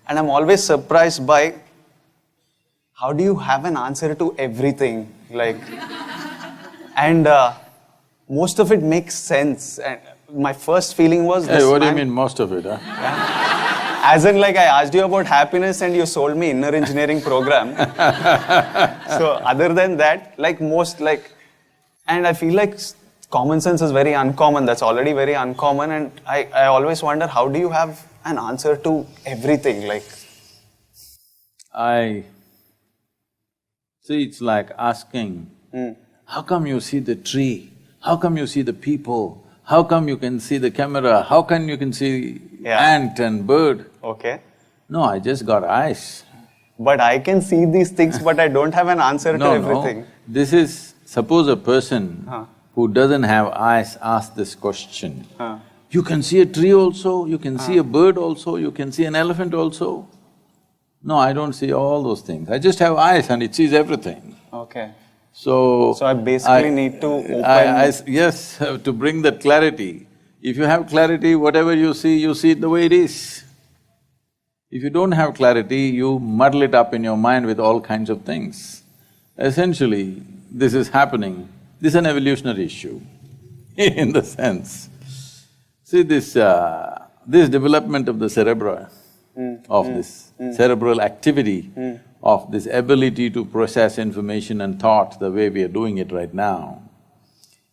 And I'm always surprised by how do you have an answer to everything? Like, and most of it makes sense. And my first feeling was Hey, this what do you man- mean most of it, huh? As in, like, I asked you about happiness and you sold me inner engineering program. So other than that, like most, like, and I feel like common sense is very uncommon. That's already very uncommon. And I always wonder, how do you have an answer to everything? Like, See, it's like asking, how come you see the tree? How come you see the people? How come you can see the camera? How come you can see ant and bird? okay. No, I just got eyes. But I can see these things, but I don't have an answer to everything. No. This is… suppose a person who doesn't have eyes asks this question. You can see a tree also, you can see a bird also, you can see an elephant also. No, I don't see all those things. I just have eyes and it sees everything. Okay. So… So I basically need to open… Yes, to bring that clarity. If you have clarity, whatever you see it the way it is. If you don't have clarity, you muddle it up in your mind with all kinds of things. Essentially, this is happening, this is an evolutionary issue in the sense. See, this development of the cerebra, of this cerebral activity, of this ability to process information and thought the way we are doing it right now,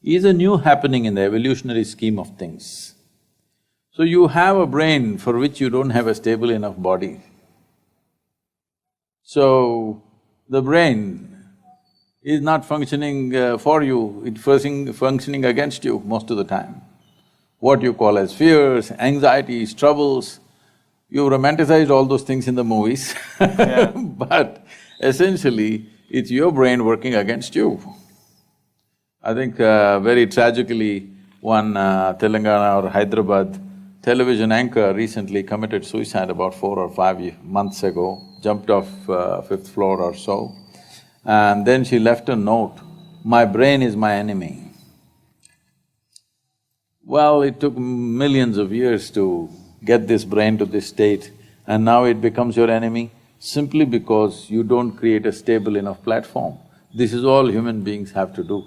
is a new happening in the evolutionary scheme of things. So you have a brain for which you don't have a stable enough body. So the brain is not functioning for you, it's functioning against you most of the time. What you call as fears, anxieties, troubles, you romanticized all those things in the movies but essentially, it's your brain working against you. I think very tragically, one Telangana or Hyderabad television anchor recently committed suicide about 4 or 5 months ago, jumped off 5th floor or so. And then she left a note, "My brain is my enemy." Well, it took millions of years to get this brain to this state and now it becomes your enemy simply because you don't create a stable enough platform. This is all human beings have to do.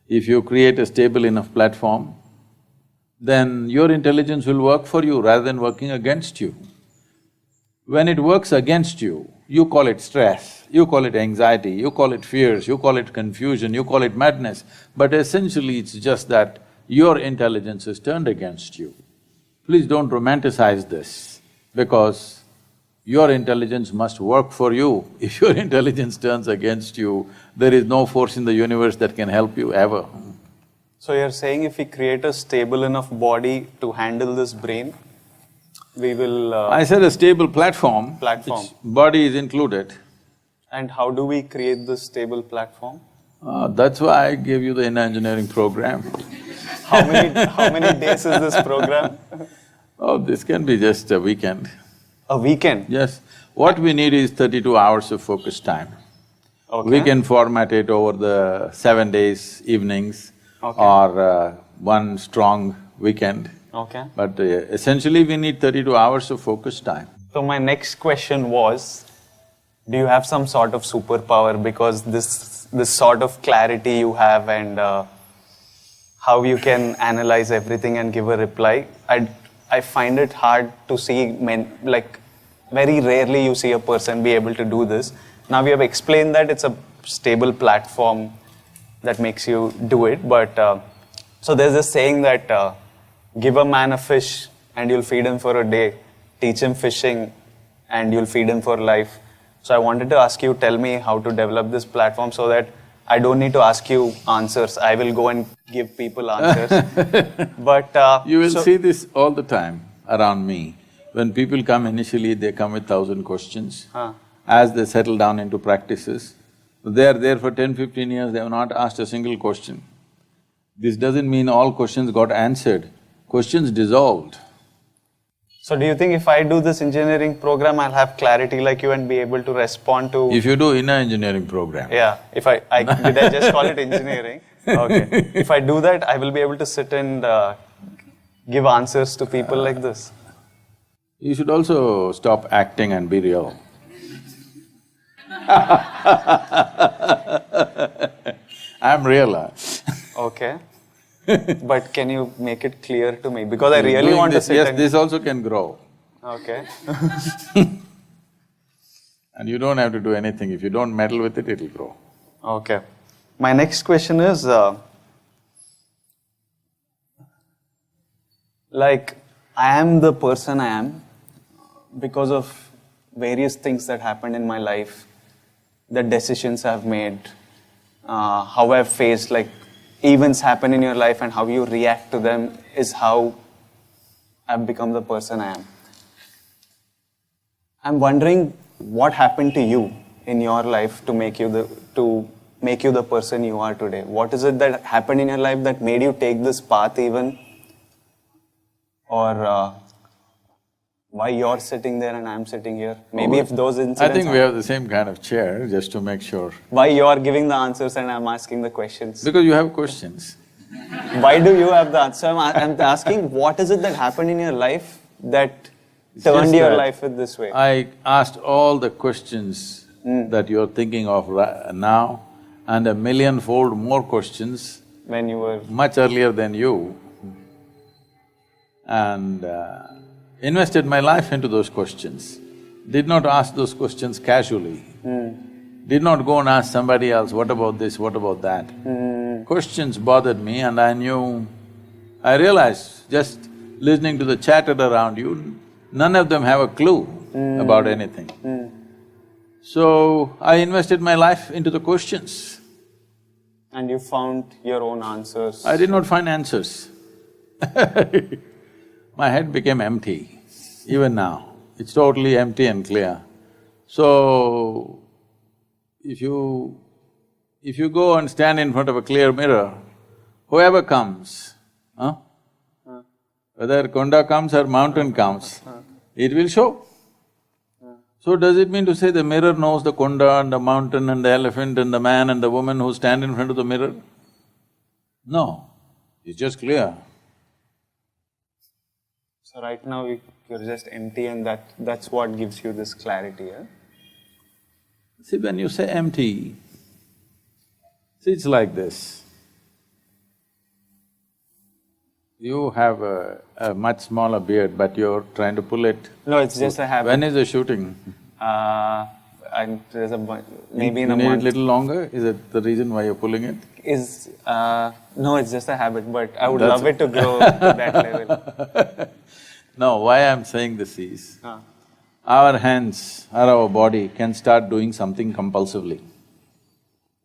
If you create a stable enough platform, then your intelligence will work for you rather than working against you. When it works against you, you call it stress, you call it anxiety, you call it fears, you call it confusion, you call it madness, but essentially it's just that your intelligence is turned against you. Please don't romanticize this, because your intelligence must work for you. If your intelligence turns against you, there is no force in the universe that can help you ever. So you're saying if we create a stable enough body to handle this brain, we will… I said a stable platform. Platform. Body is included. And how do we create this stable platform? That's why I gave you the inner engineering program. How many days is this program? Oh, this can be just a weekend. A weekend? Yes. What we need is 32 hours of focus time. Okay. We can format it over the 7 days, evenings, or one strong weekend. Okay. But essentially we need 32 hours of focus time. So my next question was, do you have some sort of superpower, because this sort of clarity you have and how you can analyze everything and give a reply, I find it hard to see like very rarely you see a person be able to do this. Now we have explained that it's a stable platform that makes you do it, but so there's this saying that give a man a fish and you'll feed him for a day, teach him fishing and you'll feed him for life. So I wanted to ask you, tell me how to develop this platform so that I don't need to ask you answers, I will go and give people answers. But you will see this all the time around me. When people come initially, they come with 1,000 questions. As they settle down into practices, they are there for 10-15 years, they have not asked a single question. This doesn't mean all questions got answered, questions dissolved. So do you think if I do this engineering program, I'll have clarity like you and be able to respond to… If you do inner engineering program. Yeah, if did I just call it engineering? Okay. If I do that, I will be able to sit and give answers to people like this. You should also stop acting and be real. I'm real. Okay. But can you make it clear to me? Because I really Doing want to this, sit yes, and… this also can grow. Okay. And you don't have to do anything. If you don't meddle with it, it'll grow. Okay. My next question is, like, I am the person I am because of various things that happened in my life, the decisions I've made, how I've faced, like, events happen in your life and how you react to them is how I've become the person I am. I'm wondering what happened to you in your life to make you the person you are today. What is it that happened in your life that made you take this path even? Or why you're sitting there and I'm sitting here? Maybe if those incidents… I think we have the same kind of chair, just to make sure. Why you're giving the answers and I'm asking the questions? Because you have questions. Why do you have the answer? I'm asking, what is it that happened in your life that turned your life in this way? I asked all the questions that you're thinking of now, and a millionfold more questions When you were… much earlier than you, and invested my life into those questions. Did not ask those questions casually. Did not go and ask somebody else, what about this, what about that? Questions bothered me, and I realized, just listening to the chatter around you, none of them have a clue about anything. So, I invested my life into the questions. And you found your own answers. I did not find answers. My head became empty, even now. It's totally empty and clear. So, if you go and stand in front of a clear mirror, whoever comes, whether Konda comes or mountain comes, it will show. So does it mean to say the mirror knows the Konda and the mountain and the elephant and the man and the woman who stand in front of the mirror? No, it's just clear. So right now you're just empty and that's what gives you this clarity, eh? See, when you say empty, see, it's like this. You have a much smaller beard, but you're trying to pull it. No, it's just a habit. When is the shooting? And there's maybe in a You need it month. little longer? Is it the reason why you're pulling it? No, it's just a habit, but I would That's love it to grow to that level. No, why I'm saying this is, our hands or our body can start doing something compulsively.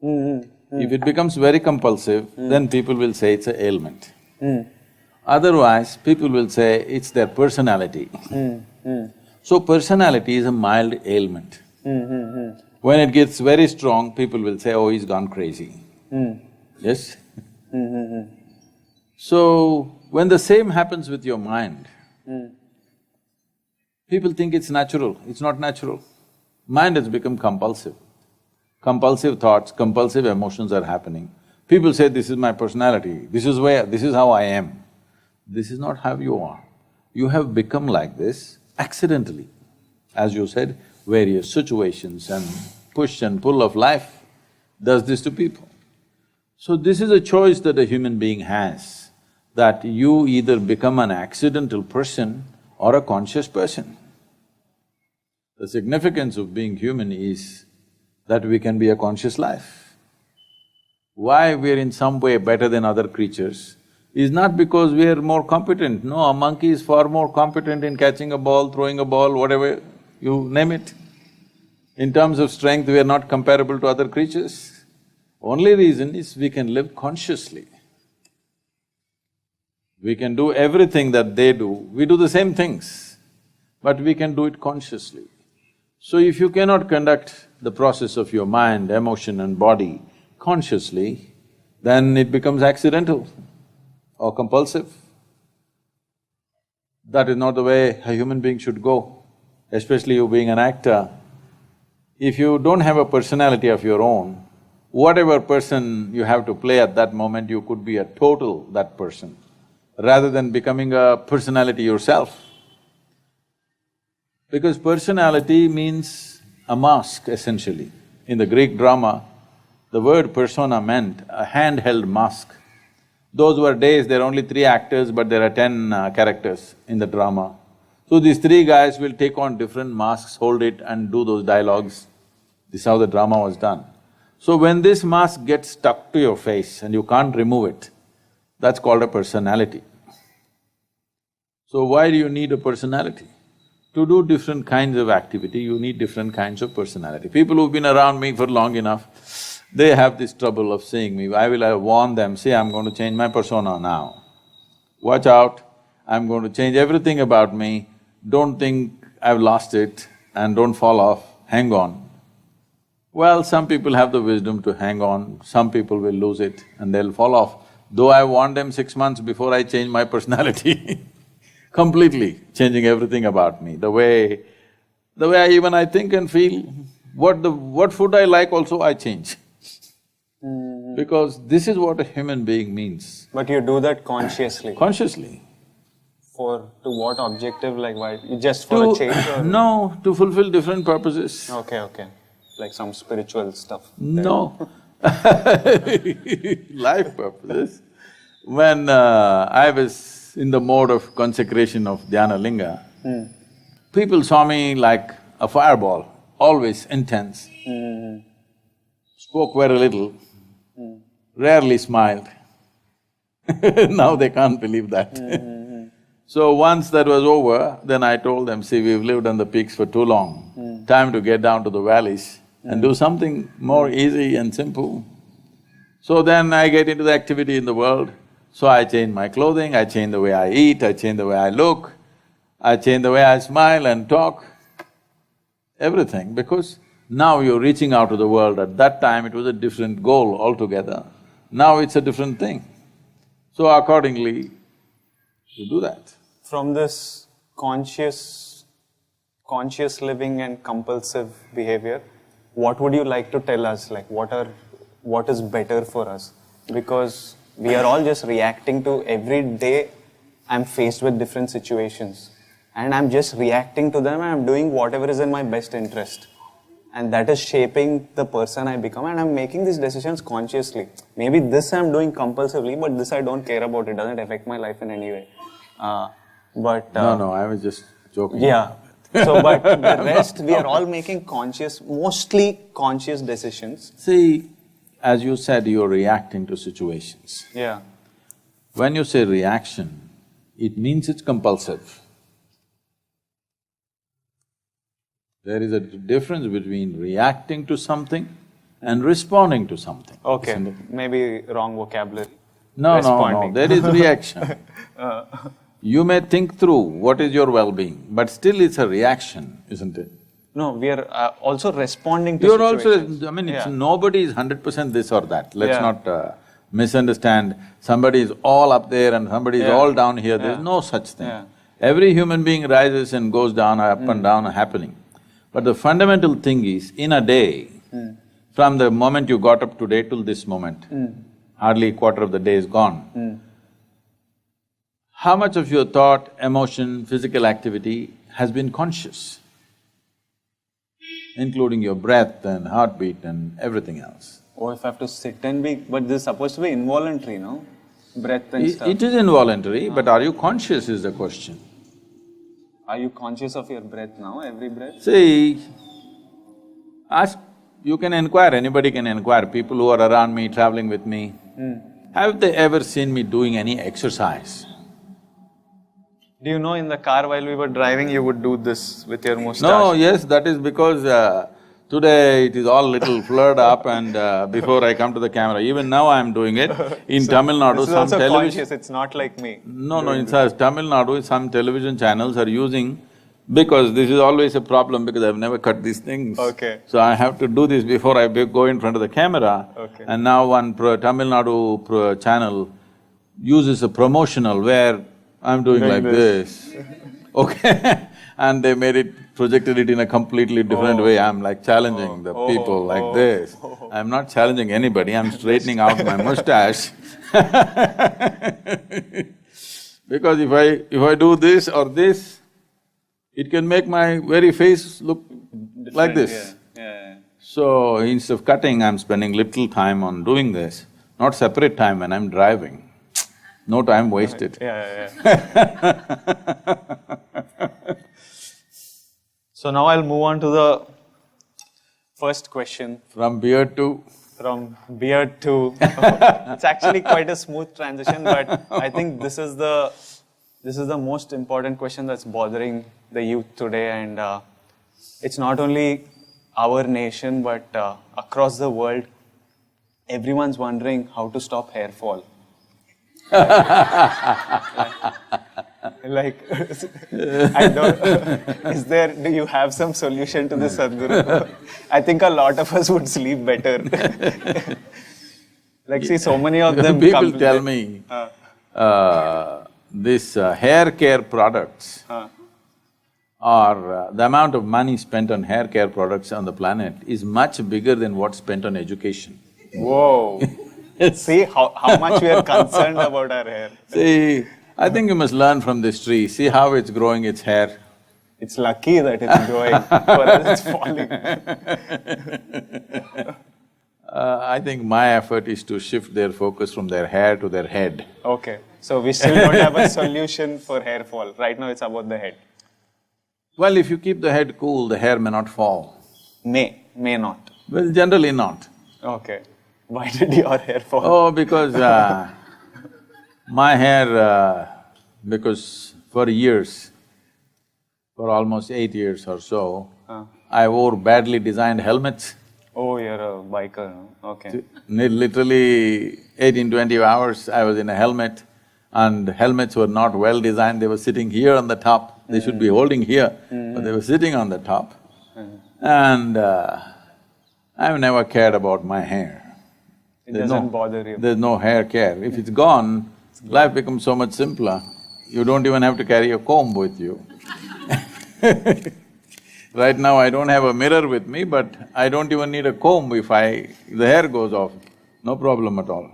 If it becomes very compulsive, then people will say it's an ailment. Otherwise, people will say it's their personality. So personality is a mild ailment. When it gets very strong, people will say, oh, he's gone crazy. Yes? So, when the same happens with your mind, people think it's natural, it's not natural. Mind has become compulsive. Compulsive thoughts, compulsive emotions are happening. People say, this is my personality, this is how I am. This is not how you are. You have become like this accidentally. As you said, various situations and push and pull of life does this to people. So this is a choice that a human being has, that you either become an accidental person or a conscious person. The significance of being human is that we can be a conscious life. Why we're in some way better than other creatures is not because we are more competent. No, a monkey is far more competent in catching a ball, throwing a ball, whatever, you name it. In terms of strength, we are not comparable to other creatures. Only reason is we can live consciously. We can do everything that they do, we do the same things, but we can do it consciously. So if you cannot conduct the process of your mind, emotion and body consciously, then it becomes accidental or compulsive. That is not the way a human being should go, especially you being an actor. If you don't have a personality of your own, whatever person you have to play at that moment, you could be a total that person, rather than becoming a personality yourself. Because personality means a mask, essentially. In the Greek drama, the word persona meant a handheld mask. Those were days, there are only 3 actors, but there are 10 characters in the drama. So these 3 guys will take on different masks, hold it and do those dialogues. This is how the drama was done. So when this mask gets stuck to your face and you can't remove it, that's called a personality. So why do you need a personality? To do different kinds of activity, you need different kinds of personality. People who've been around me for long enough, they have this trouble of seeing me. I warn them, say, I'm going to change my persona now. Watch out, I'm going to change everything about me. Don't think I've lost it and don't fall off, hang on. Well, some people have the wisdom to hang on, some people will lose it and they'll fall off. Though I warned them 6 months before I changed my personality completely changing everything about me. The way I think and feel, what food I like also I change. Because this is what a human being means. But you do that consciously? Consciously. To what objective, like why? Just for a change or? No, to fulfill different purposes. Okay. Like some spiritual stuff? No. Life purposes. When I was in the mode of consecration of Dhyana Linga, people saw me like a fireball, always intense. Spoke very little, rarely smiled. Now they can't believe that. So once that was over, then I told them, see, we've lived on the peaks for too long, time to get down to the valleys and do something more easy and simple. So then I get into the activity in the world, so I change my clothing, I change the way I eat, I change the way I look, I change the way I smile and talk, everything, because now you're reaching out to the world. At that time it was a different goal altogether, now it's a different thing. So accordingly, you do that. From this conscious living and compulsive behavior, what would you like to tell us, like what is better for us? Because we are all just reacting to every day. I'm faced with different situations and I'm just reacting to them and I'm doing whatever is in my best interest. And that is shaping the person I become, and I'm making these decisions consciously. Maybe this I'm doing compulsively, but this I don't care about, it doesn't affect my life in any way. No, I was just joking. Yeah. So, but the rest, we are all making mostly conscious decisions. See, as you said, you're reacting to situations. Yeah. When you say reaction, it means it's compulsive. There is a difference between reacting to something and responding to something. Okay, maybe wrong vocabulary. No, there is reaction. You may think through what is your well-being, but still it's a reaction, isn't it? No, we are also responding to situations. Nobody is 100% this or that. Let's not misunderstand. Somebody is all up there and somebody is all down here. There's no such thing. Every human being rises and goes down, up and down happening. But the fundamental thing is, in a day, from the moment you got up today till this moment, hardly a quarter of the day is gone. How much of your thought, emotion, physical activity has been conscious? Including your breath and heartbeat and everything else. Oh, if I have to sit and be… but this is supposed to be involuntary, no? Breath and stuff. It is involuntary, but are you conscious is the question. Are you conscious of your breath now, every breath? See, you can inquire, anybody can inquire, people who are around me, traveling with me, have they ever seen me doing any exercise? Do you know in the car while we were driving, you would do this with your moustache? No, yes, that is because today it is all little flared up and before I come to the camera, even now I am doing it. In Tamil Nadu, some television… conscious, it's not like me. No, in Tamil Nadu, some television channels are using, because this is always a problem because I've never cut these things. Okay. So I have to do this before I go in front of the camera. Okay. And now one Tamil Nadu channel uses a promotional where I'm doing like this. Okay. And they projected it in a completely different way. I'm like challenging the people like this. I'm not challenging anybody, I'm straightening out my mustache. Because if I do this or this, it can make my very face look like this. Yeah. So instead of cutting, I'm spending little time on doing this, not separate time when I'm driving. No time wasted. Yeah. So now I'll move on to the first question. From beard to… From beard to… It's actually quite a smooth transition, but I think this is the most important question that's bothering the youth today, and it's not only our nation, but across the world, everyone's wondering how to stop hair fall. Like, I don't… do you have some solution to this, Sadhguru? I think a lot of us would sleep better. Like, see, so many of them People tell me, this hair care products or the amount of money spent on hair care products on the planet is much bigger than what's spent on education. Whoa! See how much we are concerned about our hair. See, I think you must learn from this tree. See how it's growing its hair. It's lucky that it's growing, for us it's falling. I think my effort is to shift their focus from their hair to their head. Okay, so we still don't have a solution for hair fall. Right now it's about the head. Well, if you keep the head cool, the hair may not fall. May not. Well, generally not. Okay. Why did your hair fall? Oh, because my hair, because for years, for almost 8 years or so, I wore badly designed helmets. Oh, you're a biker, no? Okay. Literally 18-20 hours I was in a helmet, and helmets were not well designed, they were sitting here on the top. They should be holding here, but they were sitting on the top. And I've never cared about my hair. It doesn't bother you. There's no hair care. If it's gone, life becomes so much simpler. You don't even have to carry a comb with you. Right now I don't have a mirror with me, but I don't even need a comb if the hair goes off, no problem at all.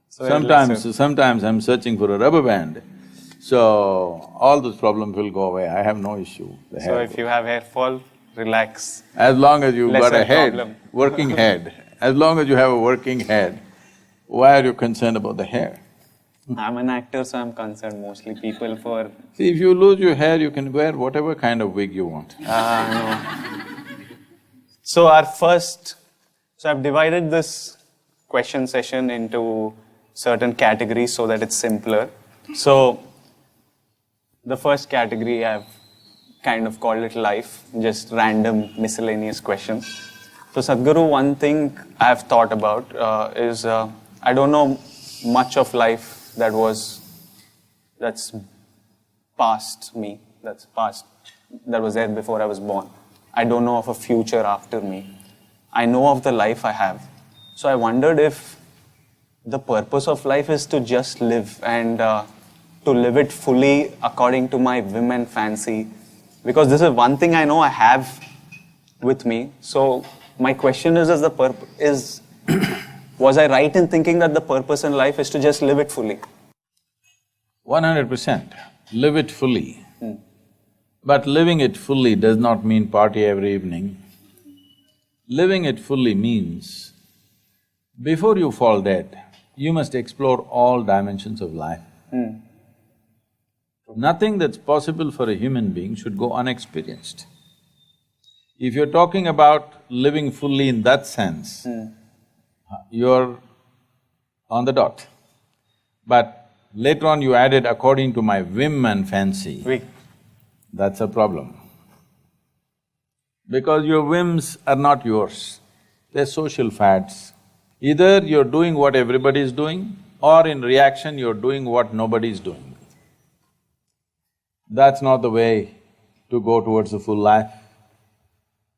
So Sometimes I'm searching for a rubber band, so all those problems will go away, I have no issue. So if you have hair fall, relax. As long as you've got a head, problem. working head, as long as you have a working head, why are you concerned about the hair? I'm an actor, so I'm concerned mostly people for… See, if you lose your hair, you can wear whatever kind of wig you want. No. So I've divided this question session into certain categories so that it's simpler. So, the first category I've kind of called it life, just random miscellaneous questions. So Sadhguru, one thing I've thought about is, I don't know much of life that's past me, that was there before I was born. I don't know of a future after me. I know of the life I have. So I wondered if the purpose of life is to just live and to live it fully according to my whim and fancy. Because this is one thing I know I have with me. So my question is was I right in thinking that the purpose in life is to just live it fully? 100%, live it fully. But living it fully does not mean party every evening. Living it fully means, before you fall dead, you must explore all dimensions of life. Nothing that's possible for a human being should go unexperienced. If you're talking about living fully in that sense, you're on the dot. But later on you added according to my whim and fancy. That's a problem. Because your whims are not yours, they're social fads. Either you're doing what everybody is doing, or in reaction you're doing what nobody is doing. That's not the way to go towards a full life.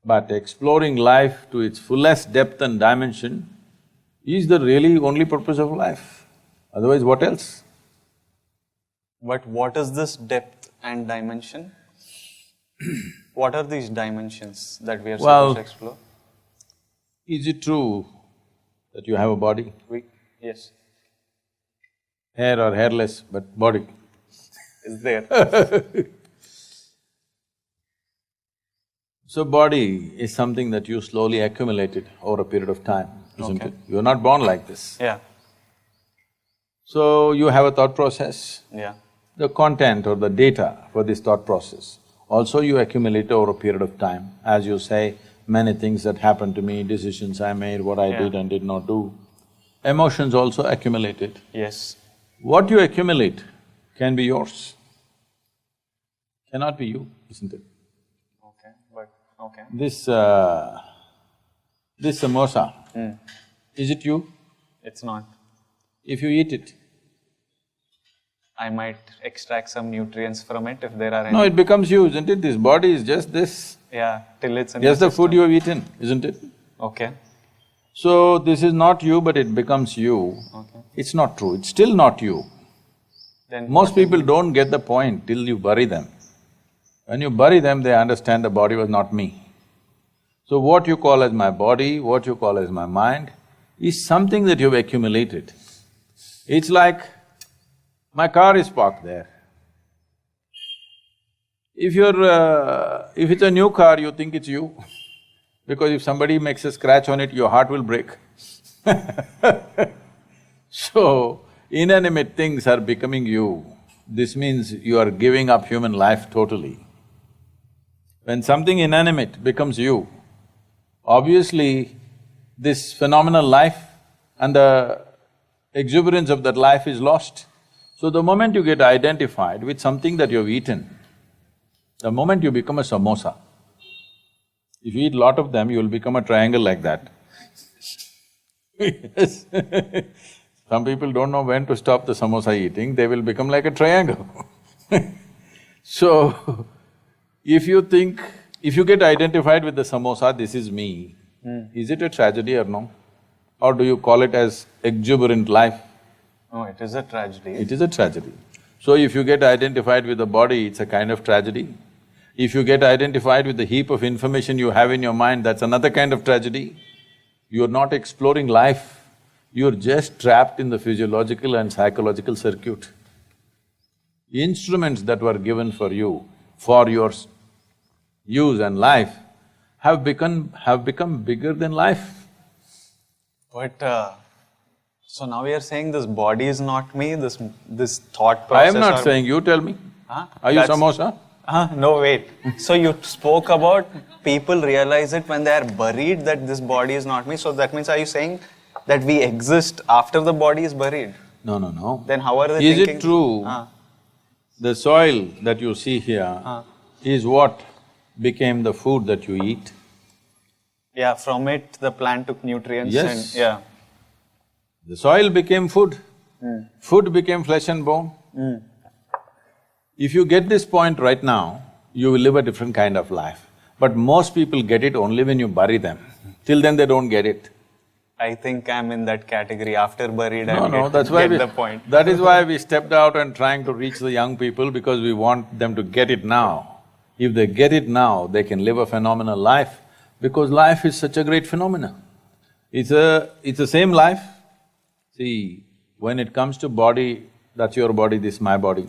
But exploring life to its fullest depth and dimension is the really only purpose of life. Otherwise, what else? But what is this depth and dimension? What are these dimensions that we are supposed to explore? Is it true that you have a body? Yes. Hair or hairless, but body. Is there. So body is something that you slowly accumulated over a period of time, isn't Okay. it? You're not born like this. Yeah, So you have a thought process, yeah, the content or the data for this thought process. Also you accumulate over a period of time. As you say, many things that happened to me, decisions I made, what I Yeah. did and did not do. Emotions also accumulated. yes, What you accumulate can be yours, cannot be you, isn't it? okay, but, okay. This samosa, is it you? It's not. If you eat it, I might extract some nutrients from it if there are any. no, it becomes you, isn't it? This body is just this, Yeah, till it's in just the the food system. you have eaten, isn't it? Okay, So, this is not you, but it becomes you. okay. It's not true, it's still not you. Then Most people don't get the point till you bury them. When you bury them, they understand the body was not me. So what you call as my body, what you call as my mind, is something that you've accumulated. It's like, my car is parked there. If it's a new car, you think it's you, because if somebody makes a scratch on it, your heart will break. So, inanimate things are becoming you. This means you are giving up human life totally. When something inanimate becomes you, obviously this phenomenal life and the exuberance of that life is lost. So the moment you get identified with something that you've eaten, the moment you become a samosa, if you eat lot of them, you'll become a triangle like that. Yes. Some people don't know when to stop the samosa eating, they will become like a triangle. So, if you get identified with the samosa, this is me, is it a tragedy or no? Or do you call it as exuberant life? No, it is a tragedy. It is a tragedy. So if you get identified with the body, it's a kind of tragedy. If you get identified with the heap of information you have in your mind, that's another kind of tragedy. You're not exploring life, you're just trapped in the physiological and psychological circuit. Instruments that were given for you, for your use and life, have become bigger than life. But, so now you're saying this body is not me, this thought I process am not or- saying, you tell me. Huh? Are you That's- samosa? No, wait. So you spoke about people realize it when they are buried that this body is not me. So that means, are you saying that we exist after the body is buried? No, no, no. Then how are they Is thinking? it true the soil that you see here is what became the food that you eat? Yeah, from it the plant took nutrients Yes. and… Yeah. The soil became food, food became flesh and bone. If you get this point right now, you will live a different kind of life. But most people get it only when you bury them. Till then they don't get it. I think I'm in that category. After buried, I No, that's why get the point. That is why we stepped out and trying to reach the young people, because we want them to get it now. If they get it now, they can live a phenomenal life, because life is such a great phenomenon. It's the same life. See, when it comes to body, that's your body, this my body.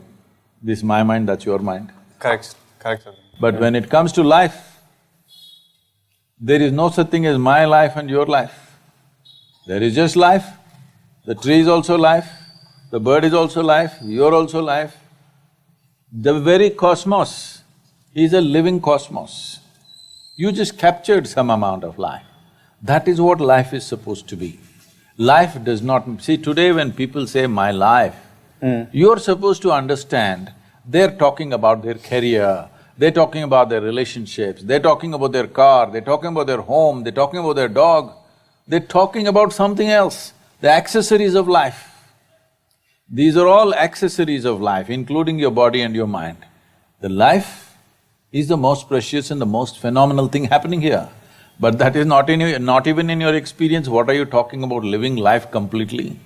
This my mind, that's your mind. Correct, correct. But when it comes to life, there is no such thing as my life and your life. There is just life. The tree is also life, the bird is also life, you're also life. The very cosmos is a living cosmos. You just captured some amount of life. That is what life is supposed to be. Life does not… See, today when people say, my life, you're supposed to understand, they're talking about their career, they're talking about their relationships, they're talking about their car, they're talking about their home, they're talking about their dog, they're talking about something else, the accessories of life. These are all accessories of life, including your body and your mind. The life is the most precious and the most phenomenal thing happening here. But that is not even in your experience. What are you talking about living life completely?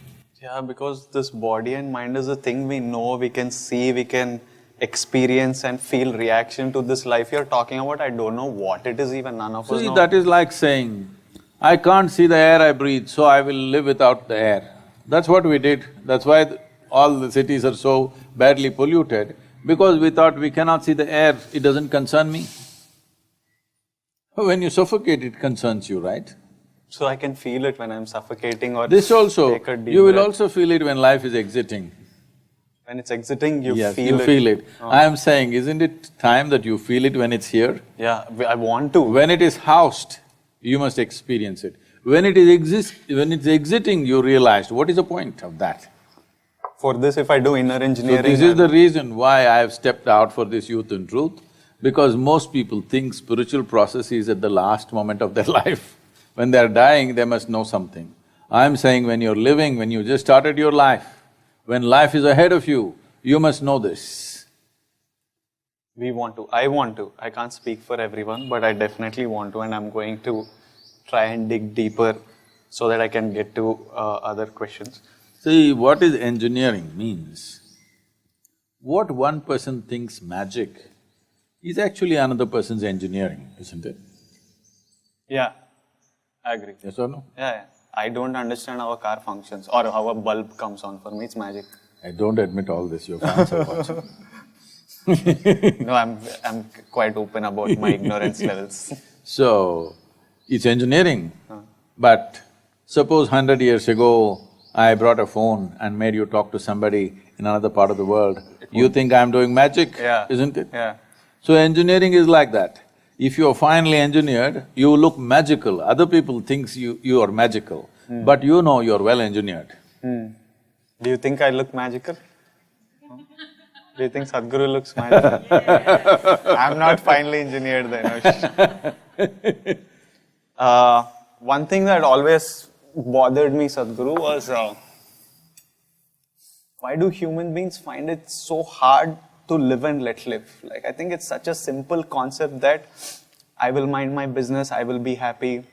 Yeah, because this body and mind is a thing we know, we can see, we can experience and feel reaction to this life you're talking about. I don't know what it is even, none of us See, know. that is like saying, I can't see the air I breathe, so I will live without the air. That's what we did. That's why all the cities are so badly polluted, because we thought we cannot see the air, it doesn't concern me. When you suffocate, it concerns you, right? So I can feel it when I'm suffocating or This also, take a deep you will breath. also feel it when life is exiting. When it's exiting, you Yes, feel you it. feel it. Oh. I am saying, isn't it time that you feel it when it's here? Yeah, I want to. When it is housed, you must experience it. When when it's exiting, you realized, what is the point of that? For this, if I do inner So engineering… this is the reason why I have stepped out for this Youth in Truth, because most people think spiritual process is at the last moment of their life. When they're dying, they must know something. I'm saying when you're living, when you just started your life, when life is ahead of you, you must know this. We want to. I want to. I can't speak for everyone, but I definitely want to, and I'm going to try and dig deeper so that I can get to other questions. See, what is engineering means, what one person thinks magic is actually another person's engineering, isn't it? Yeah, I agree. Yes or no? Yeah. I don't understand how a car functions or how a bulb comes on. For me, it's magic. I don't admit all this, your fans are watching. No, I'm quite open about my ignorance levels. So, it's engineering, but suppose 100 years ago, I brought a phone and made you talk to somebody in another part of the world, you think I'm doing magic, Yeah. isn't it? Yeah. So engineering is like that. If you're finely engineered, you look magical. Other people thinks you are magical, but you know you're well engineered. Do you think I look magical? Do you think Sadhguru looks magical? I'm not finely engineered then. One thing that always bothered me, Sadhguru, was why do human beings find it so hard to live and let live? Like, I think it's such a simple concept that I will mind my business, I will be happy,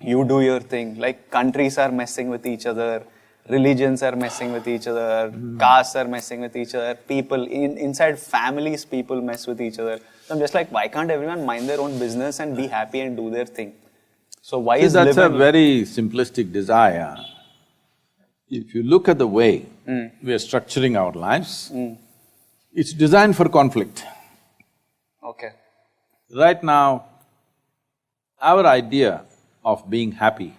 you do your thing. Like, countries are messing with each other, religions are messing with each other, castes are messing with each other, people, inside families, people mess with each other. So I'm just like, why can't everyone mind their own business and be happy and do their thing? So why See, is that's a living… very simplistic desire. If you look at the way we are structuring our lives, it's designed for conflict. Okay. Right now, our idea of being happy,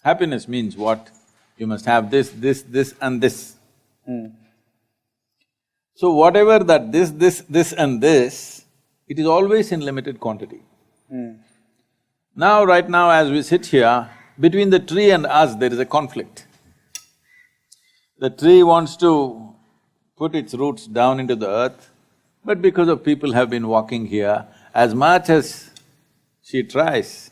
happiness means what? You must have this, this and this. So whatever that this and this, it is always in limited quantity. Now, right now as we sit here, between the tree and us there is a conflict. The tree wants to put its roots down into the earth, but because of people have been walking here, as much as she tries,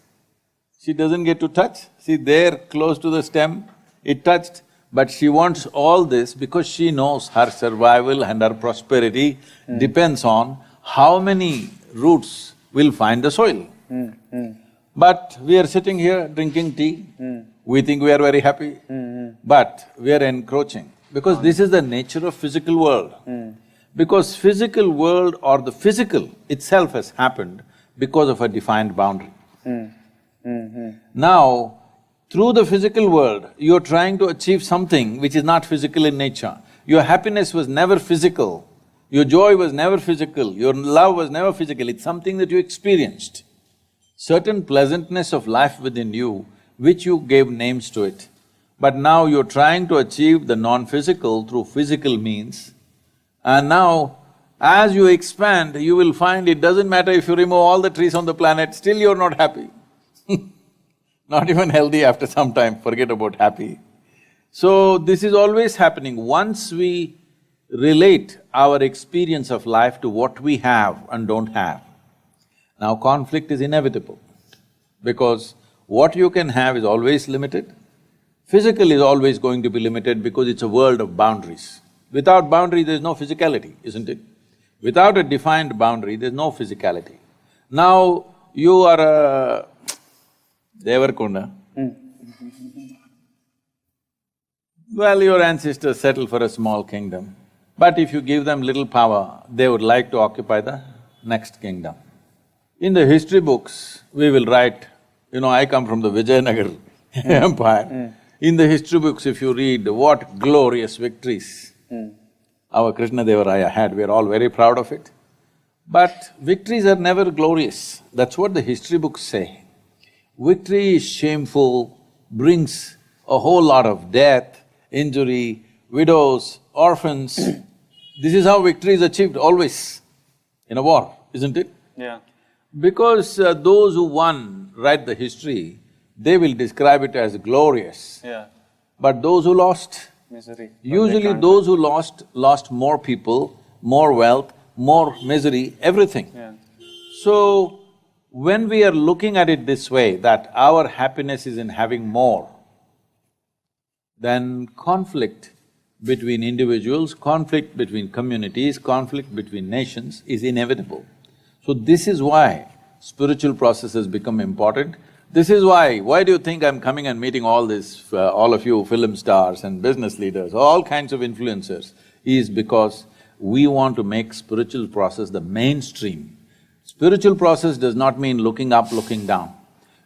she doesn't get to touch. See, there, close to the stem, it touched, but she wants all this because she knows her survival and her prosperity depends on how many roots will find the soil. But we are sitting here drinking tea, we think we are very happy, but we are encroaching because this is the nature of physical world. Because physical world or the physical itself has happened because of a defined boundary. Now, through the physical world, you're trying to achieve something which is not physical in nature. Your happiness was never physical, your joy was never physical, your love was never physical, it's something that you experienced. Certain pleasantness of life within you, which you gave names to it. But now you're trying to achieve the non-physical through physical means, and now as you expand, you will find it doesn't matter if you remove all the trees on the planet, still you're not happy. Not even healthy after some time, forget about happy. So this is always happening. Once we relate our experience of life to what we have and don't have, now conflict is inevitable because what you can have is always limited. Physical is always going to be limited because it's a world of boundaries. Without boundary, there's no physicality, isn't it? Without a defined boundary, there's no physicality. Now, you are a Devarkonda. Well, your ancestors settled for a small kingdom, but if you give them little power, they would like to occupy the next kingdom. In the history books, we will write, I come from the Vijayanagar empire. In the history books, if you read what glorious victories our Krishna Deva Raya had, we are all very proud of it. But victories are never glorious. That's what the history books say. Victory is shameful, brings a whole lot of death, injury, widows, orphans. This is how victory is achieved always in a war, isn't it? Yeah. Because those who won write the history, they will describe it as glorious. Yeah. But those who lost, Misery. But they usually can't- those who lost more people, more wealth, more misery, everything. Yeah. So, when we are looking at it this way, that our happiness is in having more, then conflict between individuals, conflict between communities, conflict between nations is inevitable. So this is why spiritual processes become important. This is why do you think I'm coming and meeting all all of you film stars and business leaders, all kinds of influencers, is because we want to make spiritual process the mainstream. Spiritual process does not mean looking up, looking down.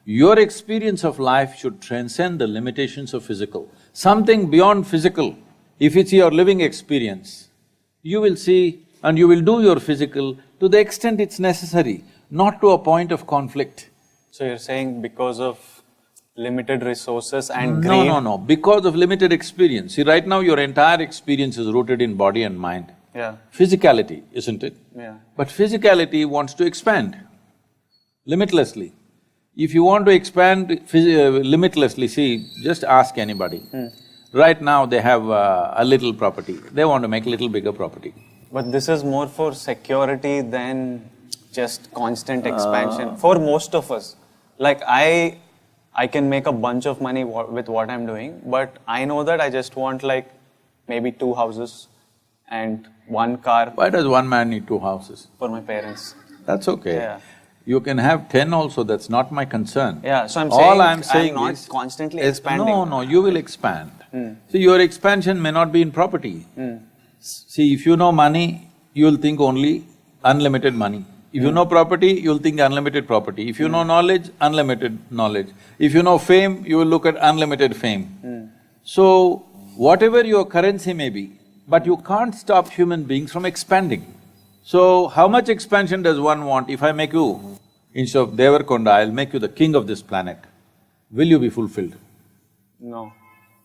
Your experience of life should transcend the limitations of physical. Something beyond physical, if it's your living experience, you will see and you will do your physical to the extent it's necessary, not to a point of conflict. So you're saying because of limited resources and No, greed… no, no, because of limited experience. See, right now your entire experience is rooted in body and mind. Yeah. Physicality, isn't it? Yeah. But physicality wants to expand limitlessly. If you want to expand limitlessly, see, just ask anybody. Right now they have a little property, they want to make a little bigger property. But this is more for security than just constant expansion for most of us. Like I can make a bunch of money with what I'm doing, but I know that I just want like maybe 2 houses and 1 car Why does one man need 2 houses? for my parents. That's okay. Yeah. You can have 10 also, that's not my concern. Yeah, so I'm All saying I'm saying not is… constantly is- expanding. No, you will expand. See, your expansion may not be in property. See, if you know money, you'll think only unlimited money. If you know property, you'll think unlimited property. If you know knowledge, unlimited knowledge. If you know fame, you will look at unlimited fame. So, whatever your currency may be, but you can't stop human beings from expanding. So, how much expansion does one want? If I make you, instead of Devarkonda, I'll make you the king of this planet, will you be fulfilled? No.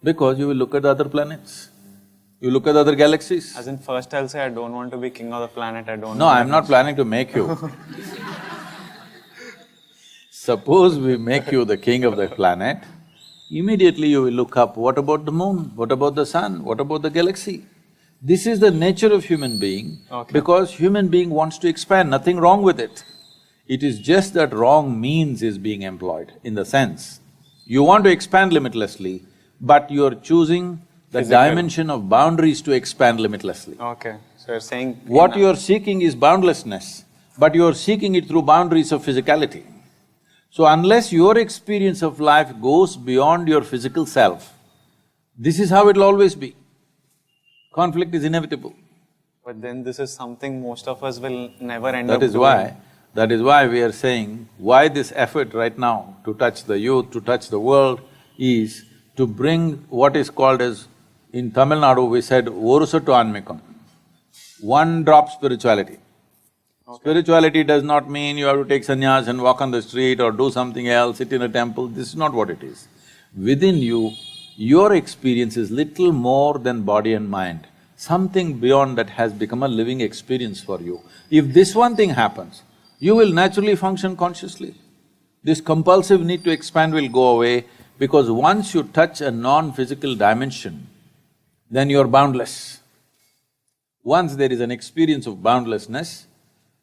Because you will look at the other planets, you look at the other galaxies. As in first I'll say I don't want to be king of the planet, I don't No, want I'm not planning to make you. Suppose we make you the king of the planet, immediately you will look up, what about the moon? What about the sun? What about the galaxy? This is the nature of human being, because human being wants to expand, nothing wrong with it. It is just that wrong means is being employed, in the sense, you want to expand limitlessly, but you're choosing the Physical. dimension of boundaries to expand limitlessly. Okay, so you're saying… What you're seeking is boundlessness, but you're seeking it through boundaries of physicality. So unless your experience of life goes beyond your physical self, this is how it'll always be. Conflict is inevitable. But then this is something most of us will never end up That is why we are saying, why this effort right now to touch the youth, to touch the world, is to bring what is called as, in Tamil Nadu we said, Orusattu Anmikam, one drop spirituality. Spirituality does not mean you have to take sannyas and walk on the street or do something else, sit in a temple, this is not what it is. Within you, your experience is little more than body and mind. Something beyond that has become a living experience for you. If this one thing happens, you will naturally function consciously. This compulsive need to expand will go away, because once you touch a non-physical dimension, then you're boundless. Once there is an experience of boundlessness,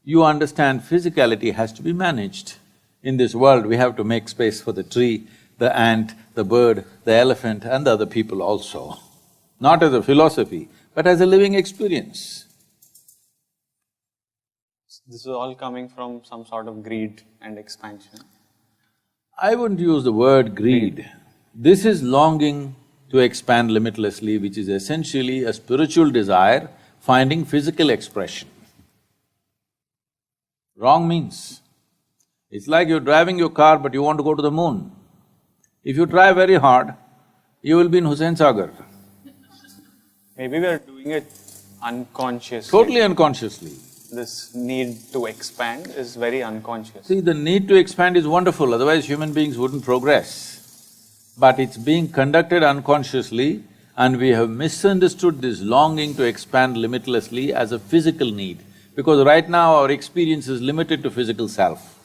you understand physicality has to be managed. In this world, we have to make space for the tree, the ant, the bird, the elephant and the other people also. Not as a philosophy, but as a living experience. This is all coming from some sort of greed and expansion. I wouldn't use the word greed. This is longing to expand limitlessly, which is essentially a spiritual desire finding physical expression. Wrong means, it's like you're driving your car but you want to go to the moon. If you try very hard, you will be in Hussain Sagar. Maybe we are doing it unconsciously. Totally unconsciously. this need to expand is very unconscious. See, the need to expand is wonderful, otherwise human beings wouldn't progress. But it's being conducted unconsciously and we have misunderstood this longing to expand limitlessly as a physical need. Because right now our experience is limited to physical self.